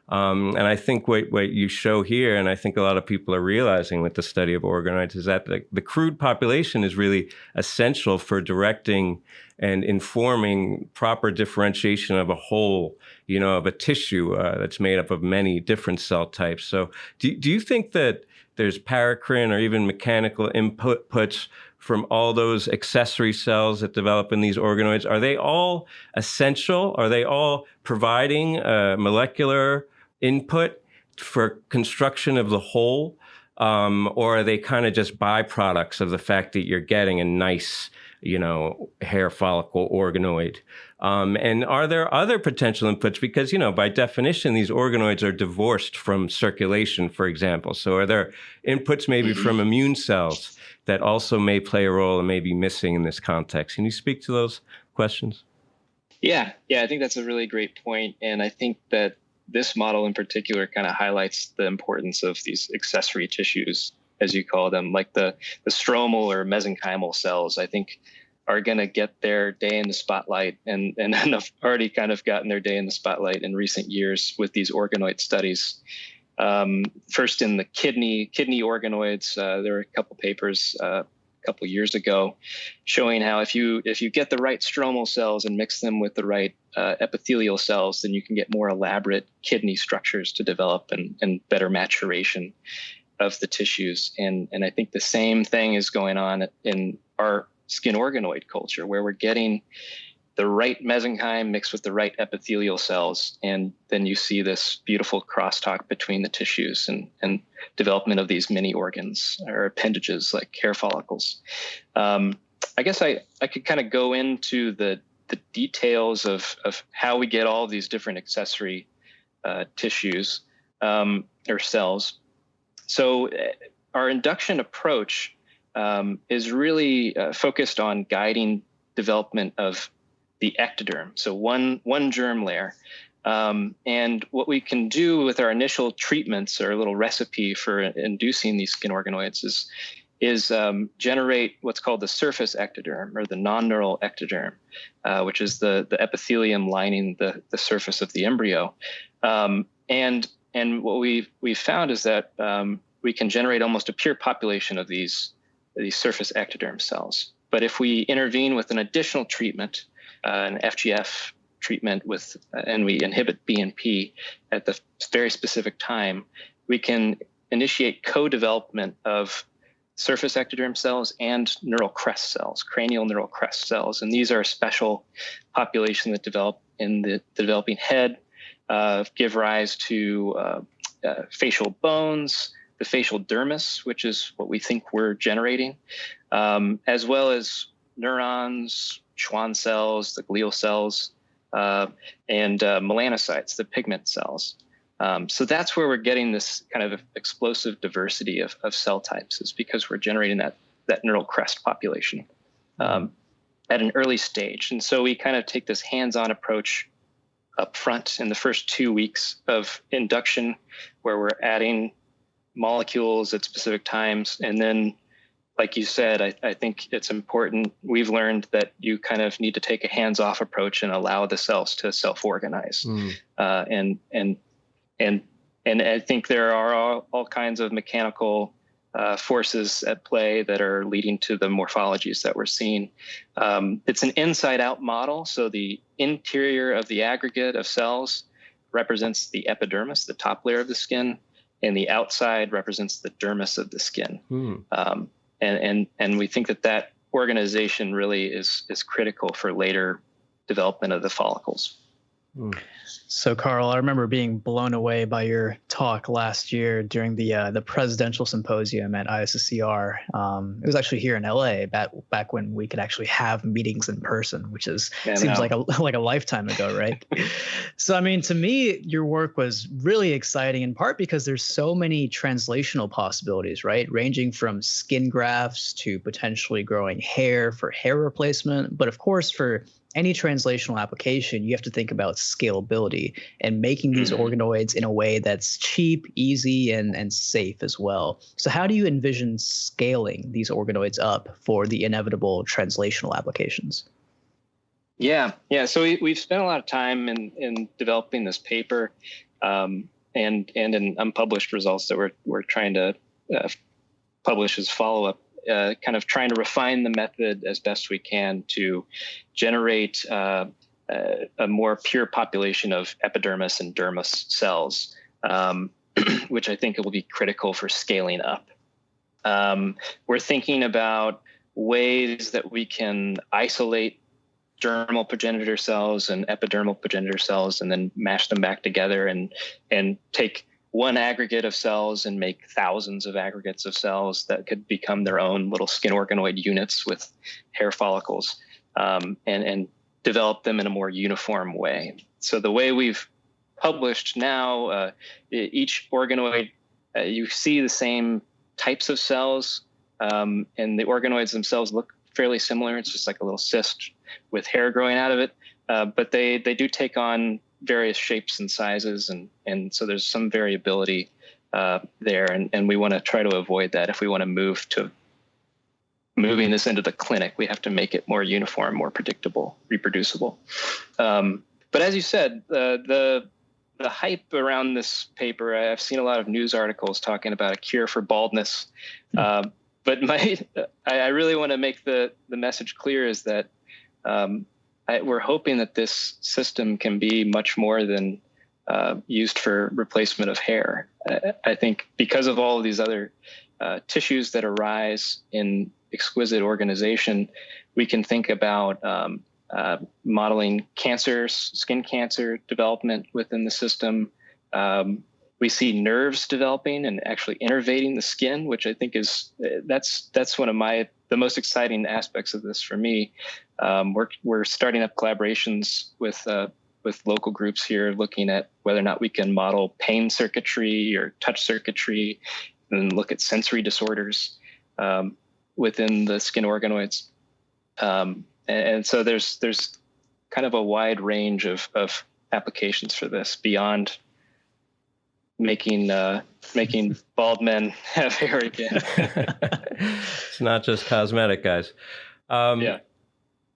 And I think what you show here, and I think a lot of people are realizing with the study of organoids, is that the crude population is really essential for directing and informing proper differentiation of a whole, of a tissue that's made up of many different cell types. So do you think that there's paracrine or even mechanical inputs from all those accessory cells that develop in these organoids? Are they all essential? Are they all providing molecular input for construction of the whole? Or are they kind of just byproducts of the fact that you're getting a nice, hair follicle organoid? And are there other potential inputs? Because, by definition, these organoids are divorced from circulation, for example. So are there inputs maybe from immune cells that also may play a role and may be missing in this context? Can you speak to those questions? Yeah, I think that's a really great point. And I think that this model in particular kind of highlights the importance of these accessory tissues, as you call them, like the stromal or mesenchymal cells, I think are going to get their day in the spotlight and have already kind of gotten their day in the spotlight in recent years with these organoid studies. First in the kidney organoids, there were a couple papers a couple years ago showing how if you get the right stromal cells and mix them with the right epithelial cells, then you can get more elaborate kidney structures to develop and better maturation of the tissues. And I think the same thing is going on in our skin organoid culture, where we're getting the right mesenchyme mixed with the right epithelial cells. And then you see this beautiful crosstalk between the tissues and development of these mini organs or appendages like hair follicles. I guess I could kind of go into the details of how we get all these different accessory tissues or cells. So our induction approach is really focused on guiding development of the ectoderm, so one germ layer. And what we can do with our initial treatments, or a little recipe for inducing these skin organoids, is generate what's called the surface ectoderm, or the non-neural ectoderm, which is the epithelium lining the surface of the embryo. And what we've found is that we can generate almost a pure population of these surface ectoderm cells. But if we intervene with an additional treatment, an FGF treatment and we inhibit BNP at the very specific time, we can initiate co-development of surface ectoderm cells and neural crest cells, cranial neural crest cells. And these are a special population that develop in the developing head, give rise to facial bones, the facial dermis, which is what we think we're generating, as well as neurons, Schwann cells, the glial cells, and melanocytes, the pigment cells. So that's where we're getting this kind of explosive diversity of cell types, is because we're generating that neural crest population at an early stage. And so we kind of take this hands-on approach up front in the first 2 weeks of induction, where we're adding molecules at specific times. And then, like you said, I think it's important. We've learned that you kind of need to take a hands-off approach and allow the cells to self-organize. And I think there are all kinds of mechanical forces at play that are leading to the morphologies that we're seeing. It's an inside-out model, so the interior of the aggregate of cells represents the epidermis, the top layer of the skin, and the outside represents the dermis of the skin. And we think that organization really is critical for later development of the follicles. So, Karl, I remember being blown away by your talk last year during the presidential symposium at ISSCR. It was actually here in LA, back when we could actually have meetings in person, which seems like a lifetime ago, right? So, I mean, to me, your work was really exciting, in part because there's so many translational possibilities, right? Ranging from skin grafts to potentially growing hair for hair replacement, but of course for any translational application, you have to think about scalability and making these organoids in a way that's cheap, easy, and safe as well. So how do you envision scaling these organoids up for the inevitable translational applications? Yeah. So we've spent a lot of time in developing this paper, and in unpublished results that we're trying to publish as follow-up. Kind of trying to refine the method as best we can to generate a more pure population of epidermis and dermis cells, which I think will be critical for scaling up. We're thinking about ways that we can isolate dermal progenitor cells and epidermal progenitor cells and then mash them back together and take one aggregate of cells and make thousands of aggregates of cells that could become their own little skin organoid units with hair follicles, and develop them in a more uniform way. So the way we've published now, each organoid, you see the same types of cells, and the organoids themselves look fairly similar. It's just like a little cyst with hair growing out of it, but they do take on various shapes and sizes, and so there's some variability there, and we want to try to avoid that. If we want to moving this into the clinic, we have to make it more uniform, more predictable, reproducible. But as you said, the hype around this paper, I've seen a lot of news articles talking about a cure for baldness, but I really want to make the message clear is that we're hoping that this system can be much more than used for replacement of hair. I think because of all of these other tissues that arise in exquisite organization, we can think about modeling cancers, skin cancer development within the system. We see nerves developing and actually innervating the skin, which I think that's one of the most exciting aspects of this for me. We're starting up collaborations with local groups here, looking at whether or not we can model pain circuitry or touch circuitry, and look at sensory disorders within the skin organoids. And so there's kind of a wide range of applications for this beyond making bald men have hair again. It's not just cosmetic, guys. Yeah.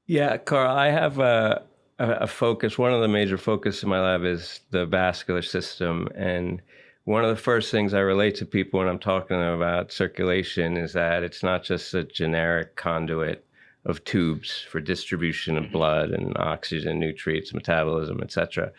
Yeah, Carl, I have a focus. One of the major focus in my lab is the vascular system. And one of the first things I relate to people when I'm talking to them about circulation is that it's not just a generic conduit of tubes for distribution of blood and oxygen, nutrients, metabolism, etc.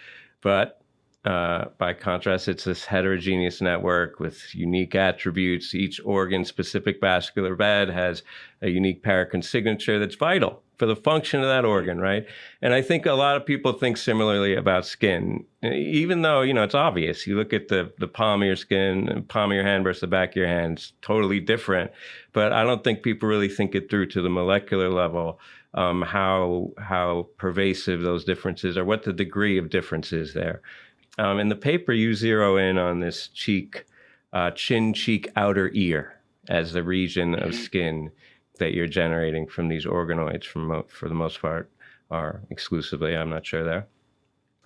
But by contrast, it's this heterogeneous network with unique attributes. Each organ-specific vascular bed has a unique paracrine signature that's vital for the function of that organ, right? And I think a lot of people think similarly about skin, even though, it's obvious. You look at the palm of your skin, and palm of your hand versus the back of your hand, it's totally different. But I don't think people really think it through to the molecular level, how pervasive those differences are, what the degree of difference is there. In the paper, you zero in on this chin, cheek, outer ear as the region of skin that you're generating from these organoids, for the most part, are exclusively. I'm not sure there.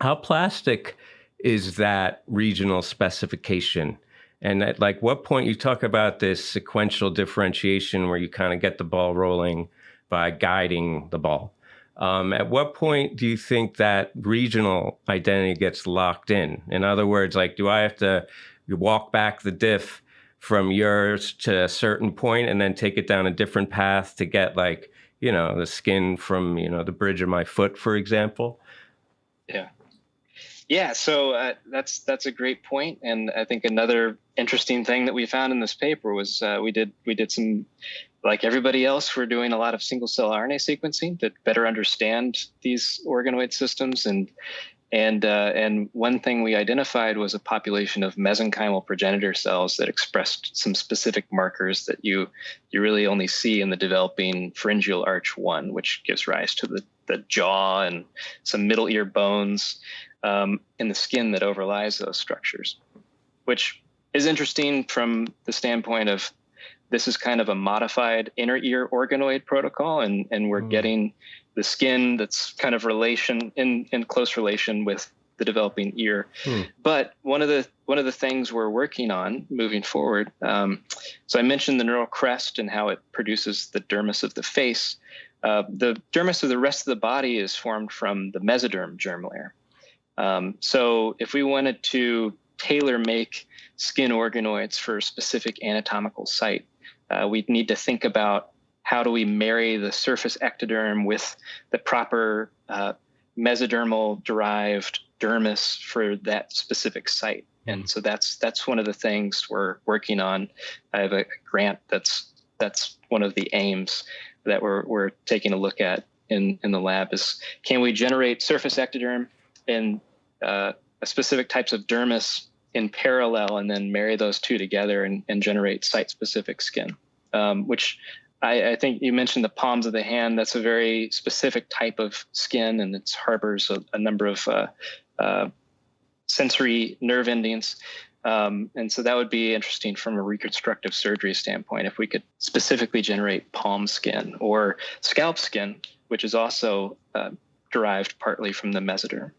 How plastic is that regional specification? And at what point you talk about this sequential differentiation where you kind of get the ball rolling by guiding the ball? At what point do you think that regional identity gets locked in? In other words, do I have to walk back the diff from yours to a certain point and then take it down a different path to get the skin from, the bridge of my foot, for example? Yeah. Yeah. So that's a great point. And I think another interesting thing that we found in this paper was we did some, like everybody else, we're doing a lot of single cell RNA sequencing to better understand these organoid systems. And one thing we identified was a population of mesenchymal progenitor cells that expressed some specific markers that you really only see in the developing pharyngeal arch 1, which gives rise to the jaw and some middle ear bones in the skin that overlies those structures, which is interesting from the standpoint of this is kind of a modified inner ear organoid protocol, and we're getting the skin that's kind of in close relation with the developing ear. But one of the things we're working on moving forward, so I mentioned the neural crest and how it produces the dermis of the face. The dermis of the rest of the body is formed from the mesoderm germ layer. So if we wanted to tailor make skin organoids for a specific anatomical site, we'd need to think about how do we marry the surface ectoderm with the proper mesodermal derived dermis for that specific site. And so that's one of the things we're working on. I have a grant that's one of the aims that we're taking a look at in the lab is, can we generate surface ectoderm in specific types of dermis in parallel and then marry those two together and generate site-specific skin, which I think you mentioned the palms of the hand. That's a very specific type of skin, and it harbors a number of sensory nerve endings. And so that would be interesting from a reconstructive surgery standpoint, if we could specifically generate palm skin or scalp skin, which is also derived partly from the mesoderm.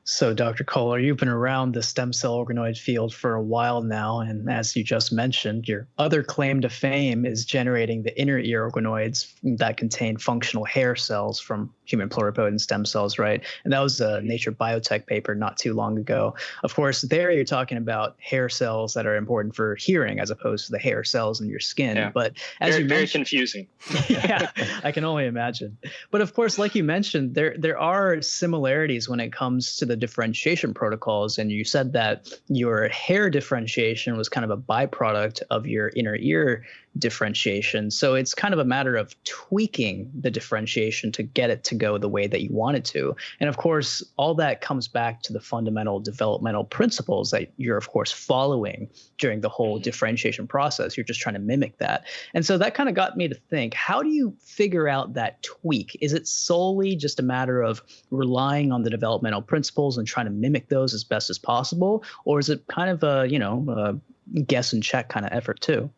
So, Dr. Koehler, you've been around the stem cell organoid field for a while now, and as you just mentioned, your other claim to fame is generating the inner ear organoids that contain functional hair cells from human pluripotent stem cells, right? And that was a Nature Biotech paper not too long ago. Of course, there you're talking about hair cells that are important for hearing as opposed to the hair cells in your skin. Yeah. But as very, you very mentioned, confusing. Yeah, I can only imagine. But of course, like you mentioned, there are similarities when it comes to the differentiation protocols. And you said that your hair differentiation was kind of a byproduct of your inner ear differentiation. So it's kind of a matter of tweaking the differentiation to get it to go the way that you want it to. And of course, all that comes back to the fundamental developmental principles that you're, of course, following during the whole differentiation process. You're just trying to mimic that. And so that kind of got me to think, how do you figure out that tweak? Is it solely just a matter of relying on the developmental principles and trying to mimic those as best as possible? Or is it kind of a guess and check kind of effort too?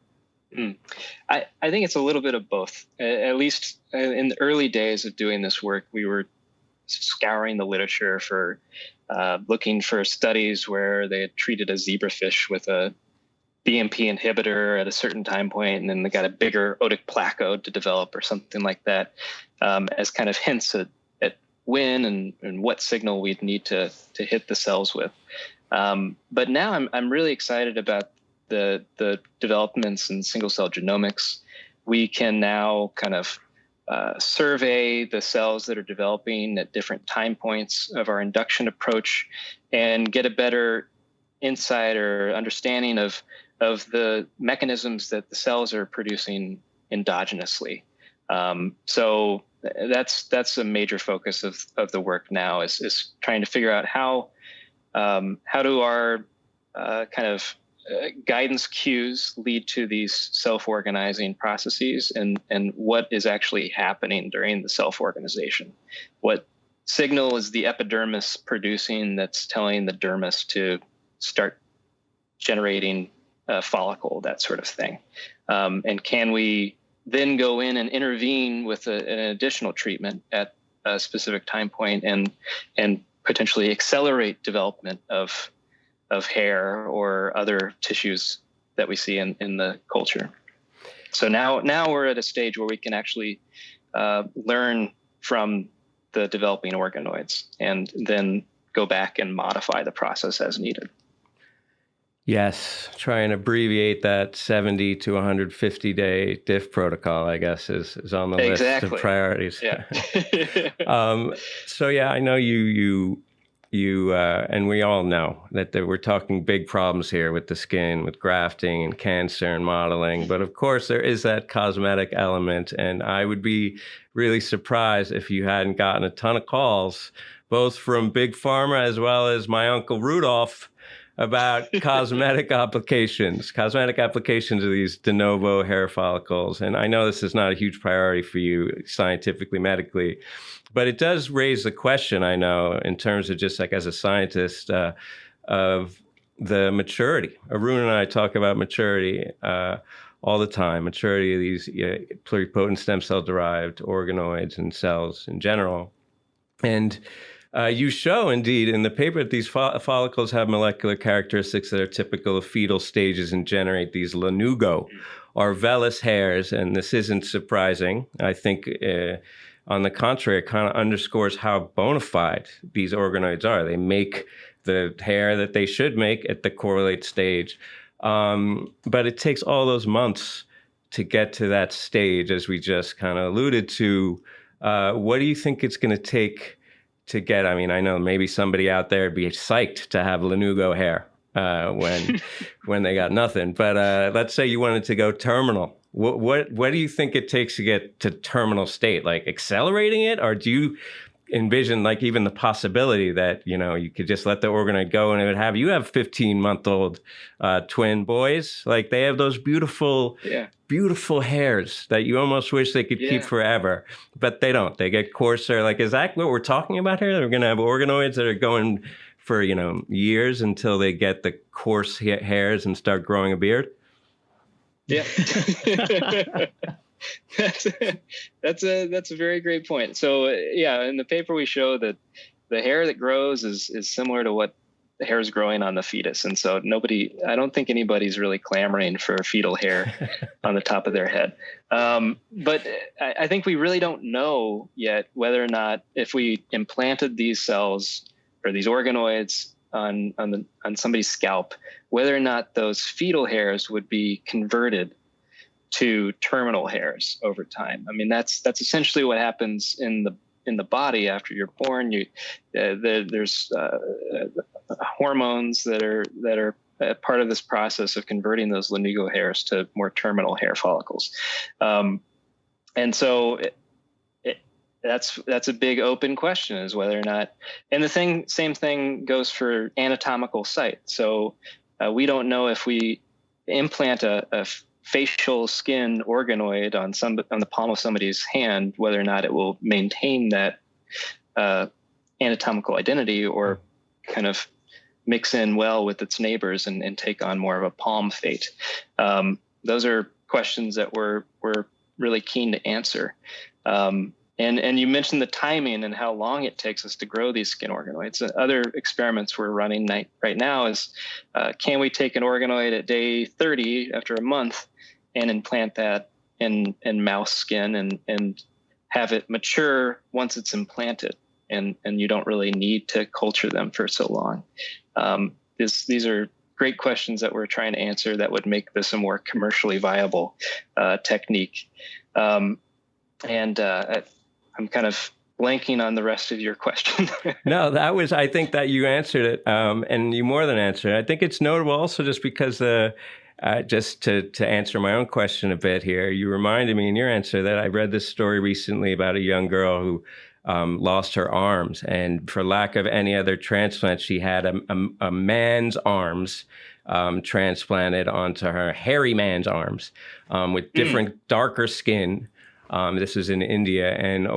I think it's a little bit of both. At least in the early days of doing this work, we were scouring the literature for looking for studies where they had treated a zebrafish with a BMP inhibitor at a certain time point, and then they got a bigger otic placode to develop or something like that, as kind of hints at when and what signal we'd need to hit the cells with. But now I'm really excited about the developments in single cell genomics. We can now kind of survey the cells that are developing at different time points of our induction approach and get a better insight or understanding of the mechanisms that the cells are producing endogenously. So that's a major focus of the work now is trying to figure out how do our kind of guidance cues lead to these self-organizing processes, and what is actually happening during the self-organization. What signal is the epidermis producing that's telling the dermis to start generating a follicle, that sort of thing. And can we then go in and intervene with an additional treatment at a specific time point and potentially accelerate development of hair or other tissues that we see in the culture. So now we're at a stage where we can actually learn from the developing organoids and then go back and modify the process as needed. Yes, try and abbreviate that 70 to 150 day diff protocol, I guess, is on the list of priorities. Yeah. So yeah, I know you and we all know that we're talking big problems here with the skin, with grafting and cancer and modeling. But of course, there is that cosmetic element. And I would be really surprised if you hadn't gotten a ton of calls, both from Big Pharma as well as my Uncle Rudolph, about cosmetic applications of these de novo hair follicles. And I know this is not a huge priority for you scientifically, medically, but it does raise the question, I know, in terms of just like as a scientist, of the maturity. Arun and I talk about maturity all the time, maturity of these pluripotent stem cell derived organoids and cells in general. And you show, indeed, in the paper that these follicles have molecular characteristics that are typical of fetal stages and generate these lanugo, or vellus hairs. And this isn't surprising. I think, on the contrary, it kind of underscores how bona fide these organoids are. They make the hair that they should make at the correlate stage. But it takes all those months to get to that stage, as we just kind of alluded to. What do you think it's going to take to get? I mean, I know maybe somebody out there would be psyched to have lanugo hair when they got nothing. But let's say you wanted to go terminal. What do you think it takes to get to terminal state? Like accelerating it, or do you envision like even the possibility that you could just let the organoid go and it would have 15-month-old twin boys? Like they have those beautiful hairs that you almost wish they could keep forever, but they don't. They get coarser. Like, is that what we're talking about here? That we're going to have organoids that are going for years until they get the coarse hairs and start growing a beard? Yeah. That's a very great point. So in the paper we show that the hair that grows is similar to what the hair is growing on the fetus, and so I don't think anybody's really clamoring for fetal hair on the top of their head. But I think we really don't know yet whether or not, if we implanted these cells or these organoids on somebody's scalp, whether or not those fetal hairs would be converted to terminal hairs over time. I mean, that's essentially what happens in the body after you're born. There's hormones that are part of this process of converting those lanugo hairs to more terminal hair follicles, and so that's a big open question, is whether or not. And the same thing goes for anatomical site. So we don't know if we implant a facial skin organoid on the palm of somebody's hand, whether or not it will maintain that anatomical identity or kind of mix in well with its neighbors and take on more of a palm fate. Those are questions that we're really keen to answer. And you mentioned the timing and how long it takes us to grow these skin organoids. Other experiments we're running right now is, can we take an organoid at day 30 after a month and implant that in mouse skin and have it mature once it's implanted, and you don't really need to culture them for so long. These are great questions that we're trying to answer that would make this a more commercially viable technique. I'm kind of blanking on the rest of your question. No, I think that you answered it, and you more than answered it. I think it's notable also just because just to answer my own question a bit here, you reminded me in your answer that I read this story recently about a young girl who lost her arms, and for lack of any other transplant, she had a man's arms transplanted onto her hairy man's arms with different darker skin. This is in India, and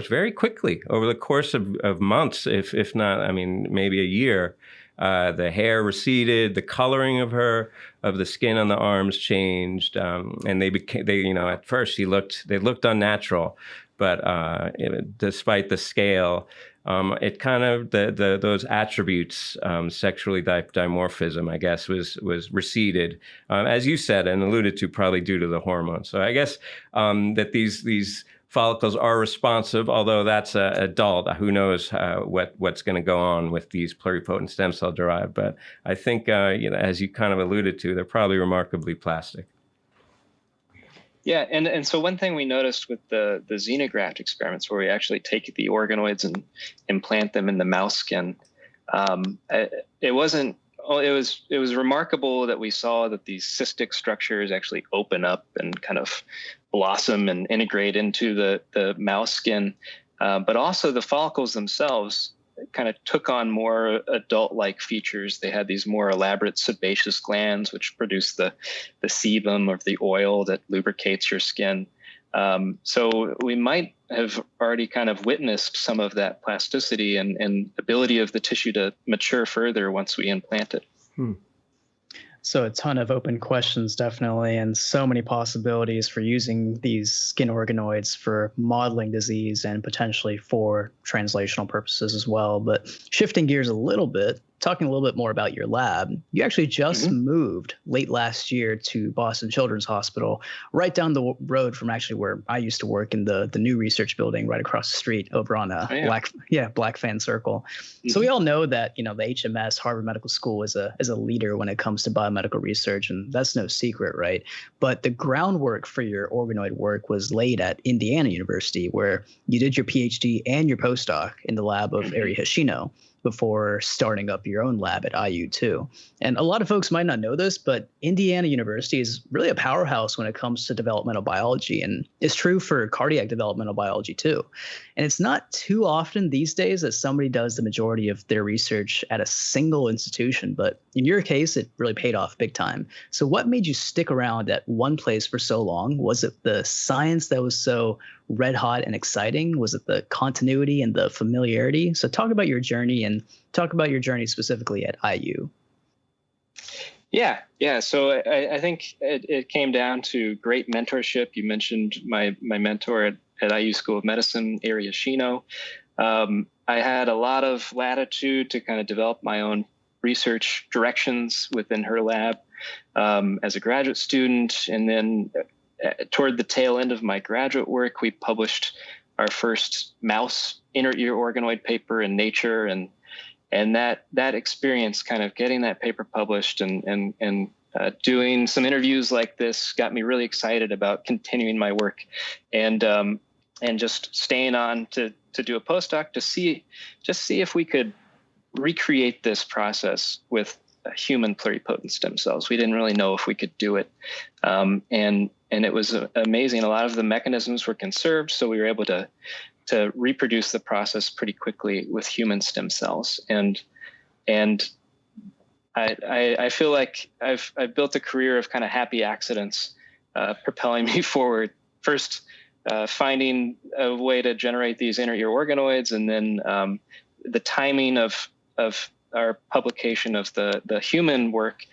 very quickly, over the course of months, if not, I mean, maybe a year, the hair receded, the coloring of the skin on the arms changed, and at first they looked unnatural, but despite the scale, it kind of those attributes, sexually dimorphism, I guess, was receded, as you said and alluded to, probably due to the hormones. So I guess that these follicles are responsive, although that's adult. Who knows what's going to go on with these pluripotent stem cell derived? But I think as you kind of alluded to, they're probably remarkably plastic. Yeah, and so one thing we noticed with the xenograft experiments, where we actually take the organoids and implant them in the mouse skin, it was remarkable that we saw that these cystic structures actually open up and kind of blossom and integrate into the mouse skin, but also the follicles themselves kind of took on more adult-like features. They had these more elaborate sebaceous glands, which produce the sebum, or the oil that lubricates your skin. So we might have already kind of witnessed some of that plasticity and ability of the tissue to mature further once we implant it. So a ton of open questions, definitely, and so many possibilities for using these skin organoids for modeling disease and potentially for translational purposes as well. But shifting gears a little bit, talking a little bit more about your lab, you actually just moved late last year to Boston Children's Hospital, right down the road from actually where I used to work in the new research building right across the street over on Black Fan Circle. So we all know that, the HMS, Harvard Medical School, is a leader when it comes to biomedical research, and that's no secret, right? But the groundwork for your organoid work was laid at Indiana University, where you did your PhD and your postdoc in the lab of Ari Hashino, before starting up your own lab at IU too. And a lot of folks might not know this, but Indiana University is really a powerhouse when it comes to developmental biology, and it's true for cardiac developmental biology too. And it's not too often these days that somebody does the majority of their research at a single institution, but in your case, it really paid off big time. So what made you stick around at one place for so long? Was it the science that was so red hot and exciting? Was it the continuity and the familiarity? So talk about your journey, and talk about your journey specifically at IU. Yeah. So I think it came down to great mentorship. You mentioned my mentor at IU School of Medicine, Ari Hashino. I had a lot of latitude to kind of develop my own research directions within her lab as a graduate student. And then toward the tail end of my graduate work, we published our first mouse inner ear organoid paper in Nature, and that experience, kind of getting that paper published and doing some interviews like this, got me really excited about continuing my work, and just staying on to do a postdoc to see if we could recreate this process with human pluripotent stem cells. We didn't really know if we could do it, and it was amazing. A lot of the mechanisms were conserved, so we were able to reproduce the process pretty quickly with human stem cells. And I feel like I've built a career of kind of happy accidents propelling me forward. First, finding a way to generate these inner ear organoids, and then the timing of our publication of the human work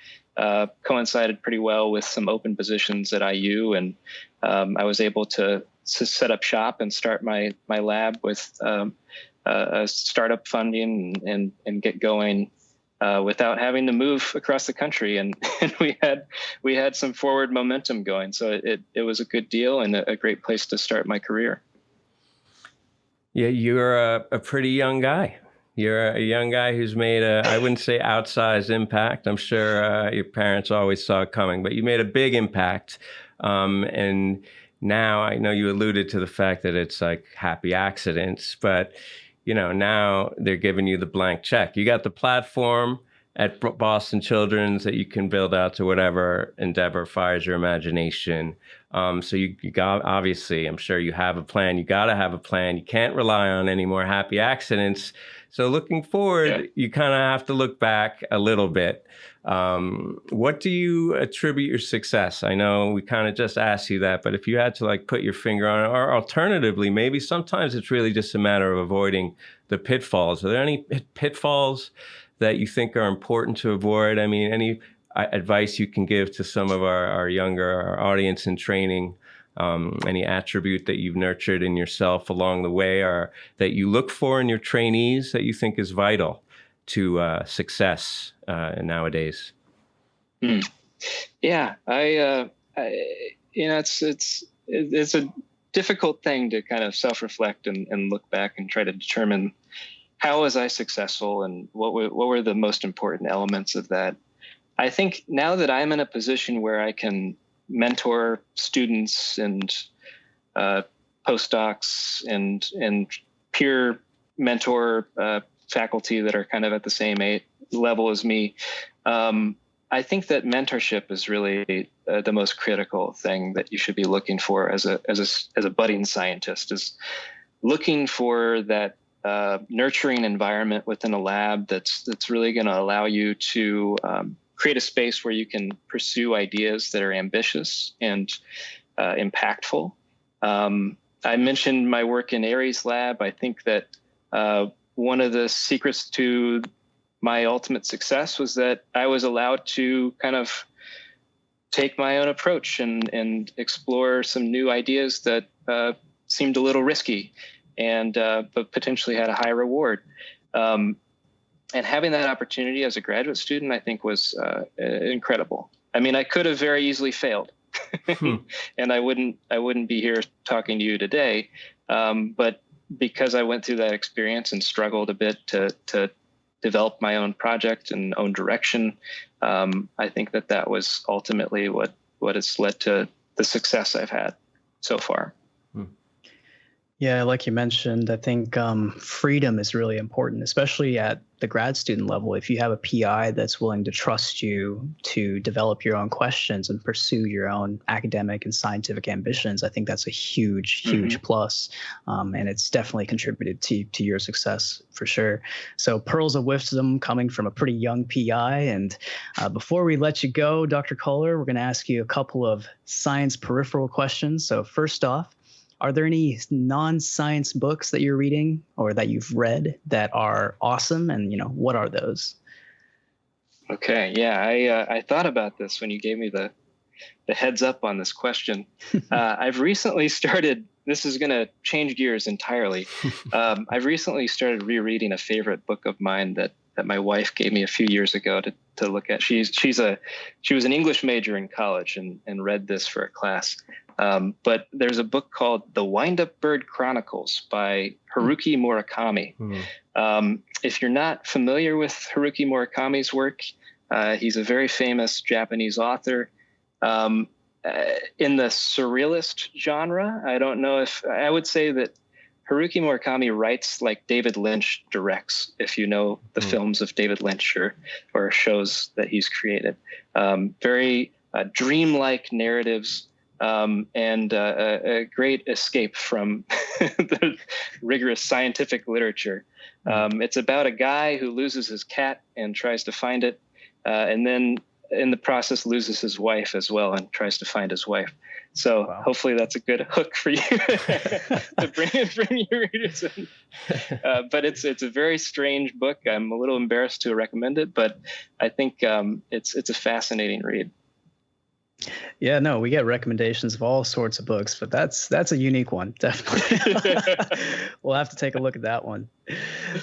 coincided pretty well with some open positions at IU, and I was able to set up shop and start my lab with a startup funding and get going without having to move across the country. And we had some forward momentum going. So it was a good deal and a great place to start my career. Yeah, you're a pretty young guy. You're a young guy who's made I wouldn't say outsized impact. I'm sure your parents always saw it coming, but you made a big impact. And now I know you alluded to the fact that it's like happy accidents, but now they're giving you the blank check. You got the platform at Boston Children's that you can build out to whatever endeavor fires your imagination. So you got, obviously, I'm sure you have a plan. You got to have a plan. You can't rely on any more happy accidents. So looking forward, you kind of have to look back a little bit. What do you attribute your success? I know we kind of just asked you that, but if you had to like put your finger on it, or alternatively, maybe sometimes it's really just a matter of avoiding the pitfalls. Are there any pitfalls that you think are important to avoid? I mean, any advice you can give to some of our younger audience in training? Any attribute that you've nurtured in yourself along the way, or that you look for in your trainees that you think is vital to success nowadays? Yeah, it's a difficult thing to kind of self-reflect and look back and try to determine how was I successful and what were the most important elements of that. I think now that I'm in a position where I can mentor students and postdocs and peer mentor faculty that are kind of at the same level as me, I think that mentorship is really the most critical thing that you should be looking for as a budding scientist, is looking for that nurturing environment within a lab that's really going to allow you to create a space where you can pursue ideas that are ambitious and impactful. I mentioned my work in Aries Lab. I think that one of the secrets to my ultimate success was that I was allowed to kind of take my own approach and explore some new ideas that seemed a little risky and but potentially had a high reward. And having that opportunity as a graduate student, I think, was incredible. I mean, I could have very easily failed, and I wouldn't be here talking to you today. But because I went through that experience and struggled a bit to develop my own project and own direction, I think that was ultimately what has led to the success I've had so far. Yeah, like you mentioned, I think freedom is really important, especially at the grad student level. If you have a PI that's willing to trust you to develop your own questions and pursue your own academic and scientific ambitions, I think that's a huge plus. And it's definitely contributed to your success for sure. So pearls of wisdom coming from a pretty young PI. And before we let you go, Dr. Koehler, we're going to ask you a couple of science peripheral questions. So first off, are there any non-science books that you're reading or that you've read that are awesome? And, what are those? Okay. Yeah. I thought about this when you gave me the heads up on this question. I've recently started, this is going to change gears entirely. I've recently started rereading a favorite book of mine that my wife gave me a few years ago to look at. She was an English major in college and read this for a class. But there's a book called The Wind-Up Bird Chronicles by Haruki Murakami. If you're not familiar with Haruki Murakami's work, he's a very famous Japanese author. In the surrealist genre, I don't know if I would say that Haruki Murakami writes like David Lynch directs, if you know the films of David Lynch or shows that he's created. Very dreamlike narratives. And a great escape from the rigorous scientific literature. It's about a guy who loses his cat and tries to find it, and then in the process loses his wife as well and tries to find his wife. So Hopefully that's a good hook for you to bring your readers in. But it's a very strange book. I'm a little embarrassed to recommend it, but I think it's a fascinating read. Yeah, no, we get recommendations of all sorts of books, but that's a unique one, definitely. We'll have to take a look at that one.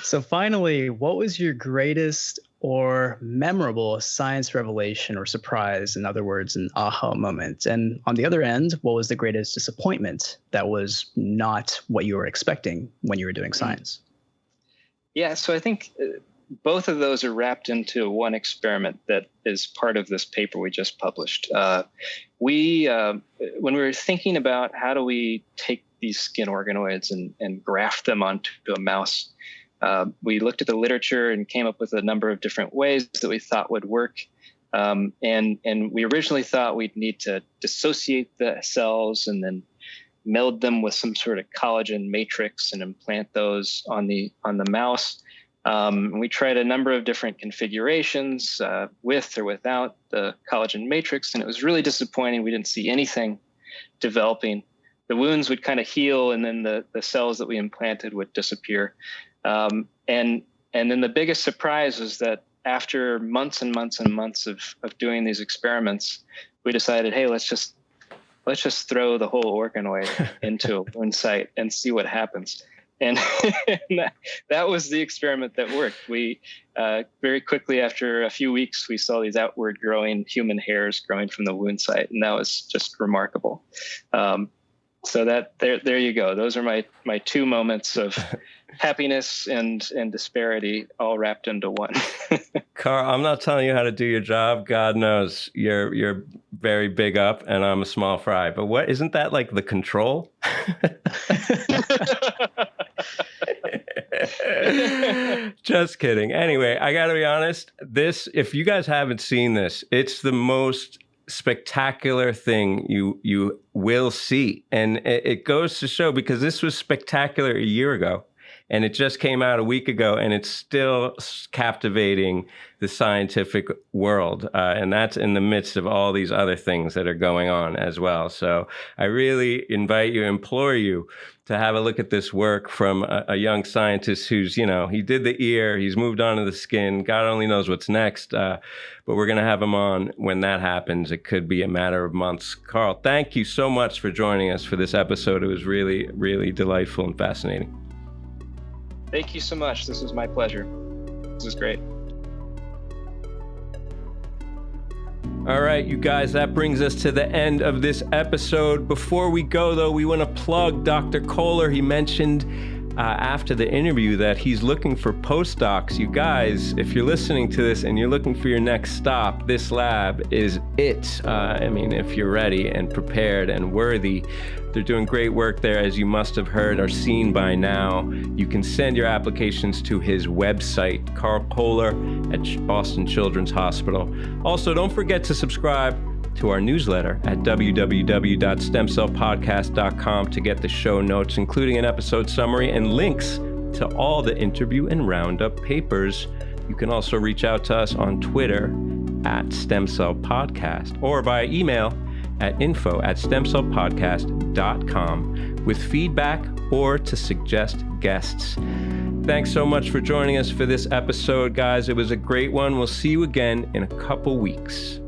So finally, what was your greatest or memorable science revelation or surprise? In other words, an aha moment. And on the other end, what was the greatest disappointment that was not what you were expecting when you were doing science? Yeah, so I think both of those are wrapped into one experiment that is part of this paper we just published. When we were thinking about how do we take these skin organoids and graft them onto a mouse, we looked at the literature and came up with a number of different ways that we thought would work. And we originally thought we'd need to dissociate the cells and then meld them with some sort of collagen matrix and implant those on the mouse. We tried a number of different configurations with or without the collagen matrix, and it was really disappointing. We didn't see anything developing. The wounds would kind of heal, and then the cells that we implanted would disappear. And then the biggest surprise was that after months and months and months of doing these experiments, we decided, hey, let's just throw the whole organoid into a wound site and see what happens. And that was the experiment that worked. We very quickly, after a few weeks, we saw these outward growing human hairs growing from the wound site, and that was just remarkable. So that there you go. Those are my two moments of happiness and disparity all wrapped into one. Karl, I'm not telling you how to do your job. God knows you're very big up and I'm a small fry. But what isn't that like the control? Just kidding. Anyway, I got to be honest. If you guys haven't seen this, it's the most spectacular thing you will see. And it goes to show, because this was spectacular a year ago. And it just came out a week ago, and it's still captivating the scientific world. And that's in the midst of all these other things that are going on as well. So I really implore you to have a look at this work from a young scientist who's, he did the ear, he's moved on to the skin. God only knows what's next. But we're going to have him on when that happens. It could be a matter of months. Karl, thank you so much for joining us for this episode. It was really, really delightful and fascinating. Thank you so much. This was my pleasure. This is great. All right, you guys, that brings us to the end of this episode. Before we go, though, we want to plug Dr. Koehler. He mentioned after the interview that he's looking for postdocs. You guys, if you're listening to this and you're looking for your next stop, this lab is it. If you're ready and prepared and worthy, they're doing great work there, as you must have heard or seen by now. You can send your applications to his website, Karl Koehler at Boston Children's Hospital. Also, don't forget to subscribe to our newsletter at www.stemcellpodcast.com to get the show notes, including an episode summary and links to all the interview and Roundup papers. You can also reach out to us on Twitter at STEMCELL or by email at info@stemcellpodcast.com with feedback or to suggest guests. Thanks so much for joining us for this episode, guys. It was a great one. We'll see you again in a couple weeks.